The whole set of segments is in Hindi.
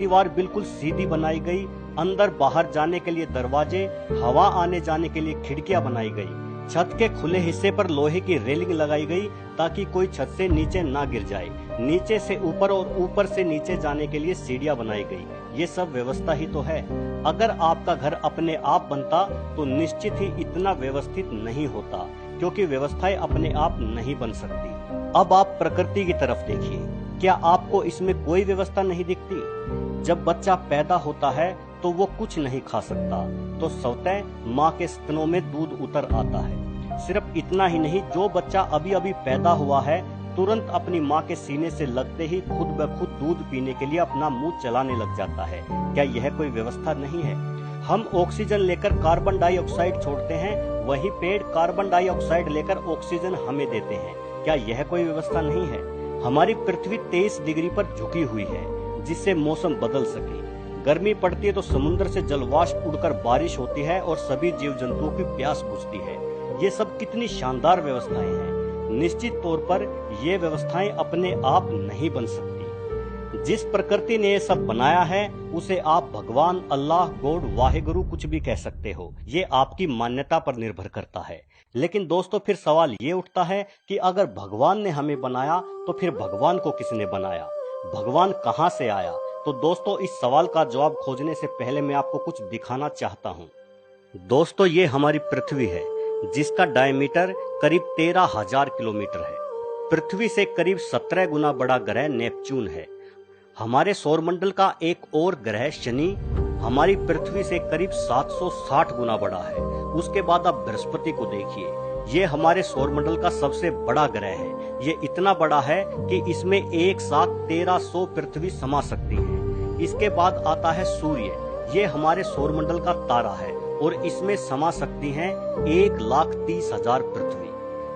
दीवार बिल्कुल सीधी बनाई गई, अंदर बाहर जाने के लिए दरवाजे, हवा आने जाने के लिए खिड़कियां बनाई गई। छत के खुले हिस्से पर लोहे की रेलिंग लगाई गई ताकि कोई छत से नीचे ना गिर जाए। नीचे से ऊपर और ऊपर से नीचे जाने के लिए सीढ़ियां बनाई गई। ये सब व्यवस्था ही तो है। अगर आपका घर अपने आप बनता तो निश्चित ही इतना व्यवस्थित नहीं होता, क्योंकि व्यवस्थाएं अपने आप नहीं बन सकती। अब आप प्रकृति की तरफ देखिए, क्या आपको इसमें कोई व्यवस्था नहीं दिखती? जब बच्चा पैदा होता है तो वो कुछ नहीं खा सकता, तो स्वतः माँ के स्तनों में दूध उतर आता है। सिर्फ इतना ही नहीं, जो बच्चा अभी अभी पैदा हुआ है तुरंत अपनी माँ के सीने से लगते ही खुद ब खुद दूध पीने के लिए अपना मुंह चलाने लग जाता है। क्या यह कोई व्यवस्था नहीं है? हम ऑक्सीजन लेकर कार्बन डाइऑक्साइड छोड़ते हैं, वही पेड़ कार्बन डाइऑक्साइड लेकर ऑक्सीजन हमें देते हैं। क्या यह कोई व्यवस्था नहीं है? हमारी पृथ्वी 23 डिग्री पर झुकी हुई है, जिससे मौसम बदल सके। गर्मी पड़ती है तो समुद्र से जलवाष्प उड़कर बारिश होती है और सभी जीव जंतुओं की प्यास बुझती है। ये सब कितनी शानदार व्यवस्थाएं हैं। निश्चित तौर पर ये व्यवस्थाएं अपने आप नहीं बन सकती। जिस प्रकृति ने ये सब बनाया है उसे आप भगवान, अल्लाह, गॉड, वाहेगुरु कुछ भी कह सकते हो। ये आपकी मान्यता पर निर्भर करता है। लेकिन दोस्तों, फिर सवाल ये उठता है कि अगर भगवान ने हमें बनाया तो फिर भगवान को किसने बनाया? भगवान कहाँ से आया? तो दोस्तों, इस सवाल का जवाब खोजने से पहले मैं आपको कुछ दिखाना चाहता हूँ। दोस्तों, ये हमारी पृथ्वी है, जिसका डायमीटर करीब 13,000 किलोमीटर है। पृथ्वी से करीब 17 गुना बड़ा ग्रह नेपच्यून है। हमारे सौरमंडल का एक और ग्रह शनि हमारी पृथ्वी से करीब 760 गुना बड़ा है। उसके बाद आप बृहस्पति को देखिए, ये हमारे सौरमंडल का सबसे बड़ा ग्रह है। ये इतना बड़ा है कि इसमें एक साथ 1300 पृथ्वी समा सकती है। इसके बाद आता है सूर्य, ये हमारे सौरमंडल का तारा है और इसमें समा सकती हैं 1,30,000 पृथ्वी।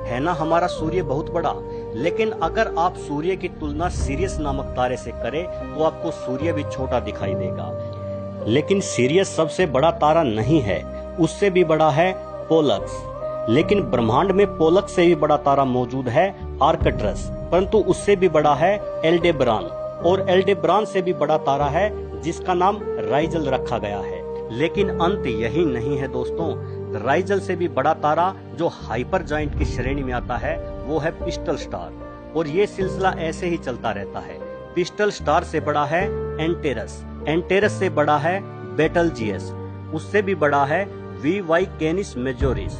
है ना हमारा सूर्य बहुत बड़ा? लेकिन अगर आप सूर्य की तुलना सीरियस नामक तारे से करें तो आपको सूर्य भी छोटा दिखाई देगा। लेकिन सीरियस सबसे बड़ा तारा नहीं है, उससे भी बड़ा है पोलक्स। लेकिन ब्रह्मांड में पोलक्स से भी बड़ा तारा मौजूद है आर्कट्रस, परंतु उससे भी बड़ा है एल्डेबरान, और एल्डेबरान से भी बड़ा तारा है जिसका नाम राइजल रखा गया है। लेकिन अंत यही नहीं है दोस्तों, राइजल से भी बड़ा तारा जो हाइपर जायंट की श्रेणी में आता है वो है पिस्टल स्टार, और ये सिलसिला ऐसे ही चलता रहता है। पिस्टल स्टार से बड़ा है एंटेरस, एंटेरस से बड़ा है बेटलजियस, उससे भी बड़ा है वी कैनिस मेजोरिस,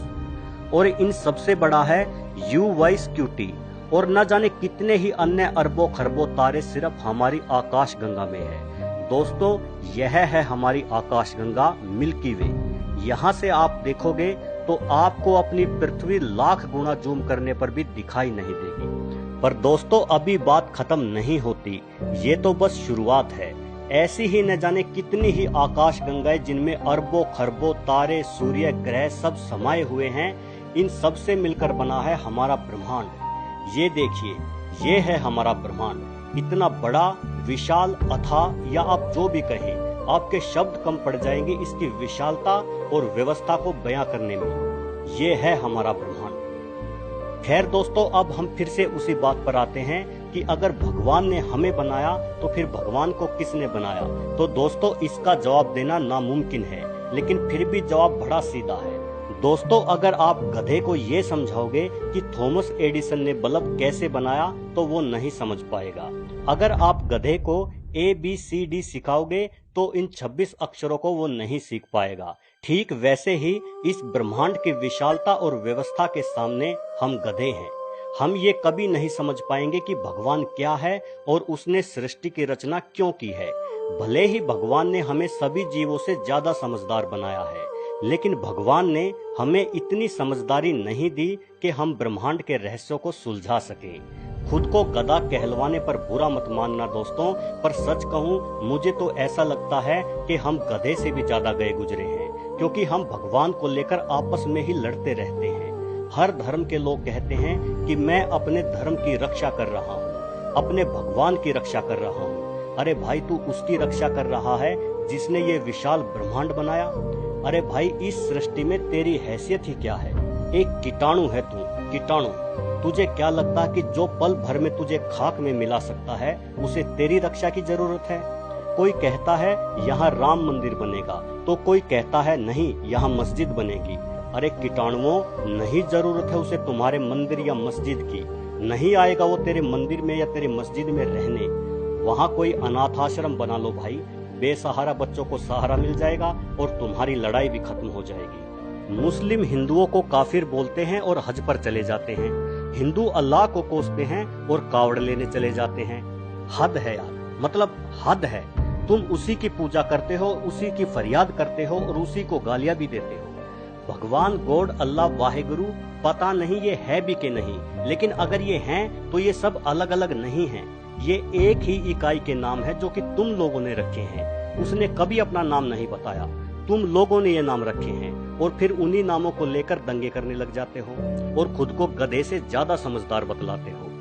और इन सबसे बड़ा है यू स्क्यूटी, और न जाने कितने ही अन्य अरबों खरबों तारे सिर्फ हमारी आकाश गंगा में है। दोस्तों, यह है हमारी आकाश गंगा मिल्की वे। यहाँ से आप देखोगे तो आपको अपनी पृथ्वी लाख गुना जूम करने पर भी दिखाई नहीं देगी। पर दोस्तों, अभी बात खत्म नहीं होती, ये तो बस शुरुआत है। ऐसी ही न जाने कितनी ही आकाश गंगाएं जिनमें अरबों खरबों तारे, सूर्य, ग्रह सब समाये हुए हैं। इन सब से मिलकर बना है हमारा ब्रह्मांड। ये देखिए, ये है हमारा ब्रह्मांड। इतना बड़ा, विशाल, अथाह, या आप जो भी कहें, आपके शब्द कम पड़ जाएंगे इसकी विशालता और व्यवस्था को बयां करने में। ये है हमारा ब्रह्मांड। खैर दोस्तों, अब हम फिर से उसी बात पर आते हैं कि अगर भगवान ने हमें बनाया तो फिर भगवान को किसने बनाया? तो दोस्तों, इसका जवाब देना नामुमकिन है, लेकिन फिर भी जवाब बड़ा सीधा है। दोस्तों, अगर आप गधे को ये समझाओगे कि थॉमस एडिसन ने बल्ब कैसे बनाया तो वो नहीं समझ पाएगा। अगर आप गधे को ABCD सिखाओगे तो इन 26 अक्षरों को वो नहीं सीख पाएगा। ठीक वैसे ही इस ब्रह्मांड की विशालता और व्यवस्था के सामने हम गधे हैं। हम ये कभी नहीं समझ पाएंगे कि भगवान क्या है और उसने सृष्टि की रचना क्यों की है। भले ही भगवान ने हमें सभी जीवों से ज्यादा समझदार बनाया है, लेकिन भगवान ने हमें इतनी समझदारी नहीं दी कि हम ब्रह्मांड के रहस्यों को सुलझा सकें। खुद को गधा कहलवाने पर बुरा मत मानना दोस्तों, पर सच कहूं, मुझे तो ऐसा लगता है कि हम गधे से भी ज्यादा गए गुजरे हैं, क्योंकि हम भगवान को लेकर आपस में ही लड़ते रहते हैं। हर धर्म के लोग कहते हैं कि मैं अपने धर्म की रक्षा कर रहा हूँ, अपने भगवान की रक्षा कर रहा हूँ। अरे भाई, तू उसकी रक्षा कर रहा है जिसने ये विशाल ब्रह्मांड बनाया। अरे भाई, इस सृष्टि में तेरी हैसियत ही क्या है? एक कीटाणु है तू, कीटाणु। तुझे क्या लगता है कि जो पल भर में तुझे खाक में मिला सकता है उसे तेरी रक्षा की जरूरत है? कोई कहता है यहाँ राम मंदिर बनेगा, तो कोई कहता है नहीं यहाँ मस्जिद बनेगी। अरे कीटाणुओं, नहीं जरूरत है उसे तुम्हारे मंदिर या मस्जिद की, नहीं आएगा वो तेरे मंदिर में या तेरे मस्जिद में रहने। वहां कोई अनाथ आश्रम बना लो भाई, बेसहारा बच्चों को सहारा मिल जाएगा और तुम्हारी लड़ाई भी खत्म हो जाएगी। मुस्लिम हिंदुओं को काफिर बोलते हैं और हज पर चले जाते हैं, हिंदू अल्लाह को कोसते हैं और कावड़ लेने चले जाते हैं। हद है यार, मतलब हद है। तुम उसी की पूजा करते हो, उसी की फरियाद करते हो और उसी को गालियां भी देते हो। भगवान गॉड अल्लाह वाहेगुरु पता नहीं ये है भी कि नहीं, लेकिन अगर ये हैं तो ये सब अलग अलग नहीं हैं। ये एक ही इकाई के नाम है जो कि तुम लोगों ने रखे हैं। उसने कभी अपना नाम नहीं बताया, तुम लोगों ने ये नाम रखे हैं और फिर उन्हीं नामों को लेकर दंगे करने लग जाते हो और खुद को गधे से ज्यादा समझदार बतलाते हो।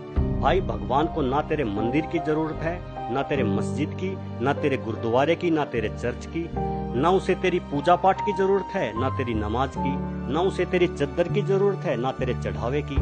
भाई भगवान को ना तेरे मंदिर की जरूरत है, ना तेरे मस्जिद की, ना तेरे गुरुद्वारे की, ना तेरे चर्च की, ना उसे तेरी पूजा पाठ की जरूरत है, ना तेरी नमाज की, ना उसे तेरी चद्दर की जरूरत है, ना तेरे चढ़ावे की।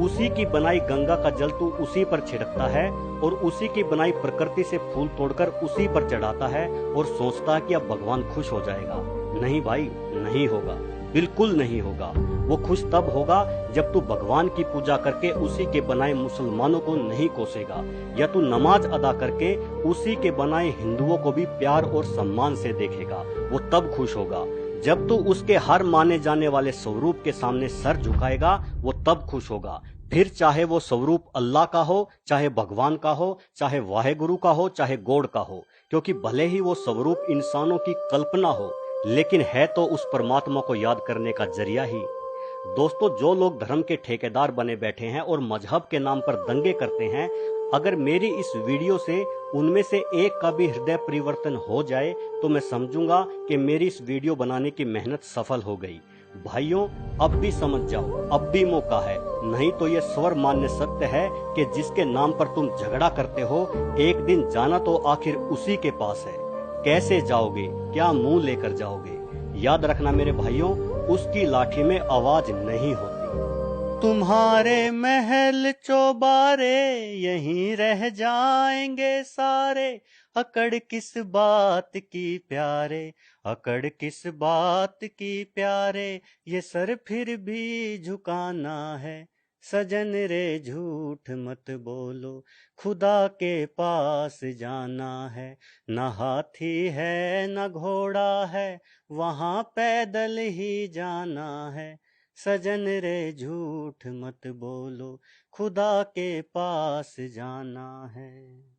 उसी की बनाई गंगा का जल तू उसी पर छिड़कता है और उसी की बनाई प्रकृति से फूल तोड़कर उसी पर चढ़ाता है और सोचता है कि अब भगवान खुश हो जाएगा। नहीं भाई, नहीं होगा, बिल्कुल नहीं होगा। वो खुश तब होगा जब तू भगवान की पूजा करके उसी के बनाए मुसलमानों को नहीं कोसेगा, या तू नमाज अदा करके उसी के बनाए हिंदुओं को भी प्यार और सम्मान से देखेगा। वो तब खुश होगा। जब तू उसके हर माने जाने वाले स्वरूप के सामने सर झुकाएगा, वो तब खुश होगा। फिर चाहे वो स्वरूप अल्लाह का हो, चाहे भगवान का हो, चाहे वाहेगुरु का हो, चाहे गॉड का हो, क्योंकि भले ही वो स्वरूप इंसानों की कल्पना हो, लेकिन है तो उस परमात्मा को याद करने का जरिया ही। दोस्तों, जो लोग धर्म के ठेकेदार बने बैठे हैं और मजहब के नाम पर दंगे करते हैं, अगर मेरी इस वीडियो से उनमें से एक का भी हृदय परिवर्तन हो जाए तो मैं समझूंगा कि मेरी इस वीडियो बनाने की मेहनत सफल हो गई। भाइयों, अब भी समझ जाओ, अब भी मौका है, नहीं तो यह स्वर मान्य सत्य है कि जिसके नाम पर तुम झगड़ा करते हो, एक दिन जाना तो आखिर उसी के पास है। कैसे जाओगे, क्या मुंह लेकर जाओगे? याद रखना मेरे भाइयों, उसकी लाठी में आवाज नहीं होती। तुम्हारे महल चौबारे यहीं रह जाएंगे सारे, अकड़ किस बात की प्यारे, अकड़ किस बात की प्यारे, ये सर फिर भी झुकाना है। सजन रे झूठ मत बोलो, खुदा के पास जाना है। न हाथी है न घोड़ा है, वहां पैदल ही जाना है। सजन रे झूठ मत बोलो, खुदा के पास जाना है।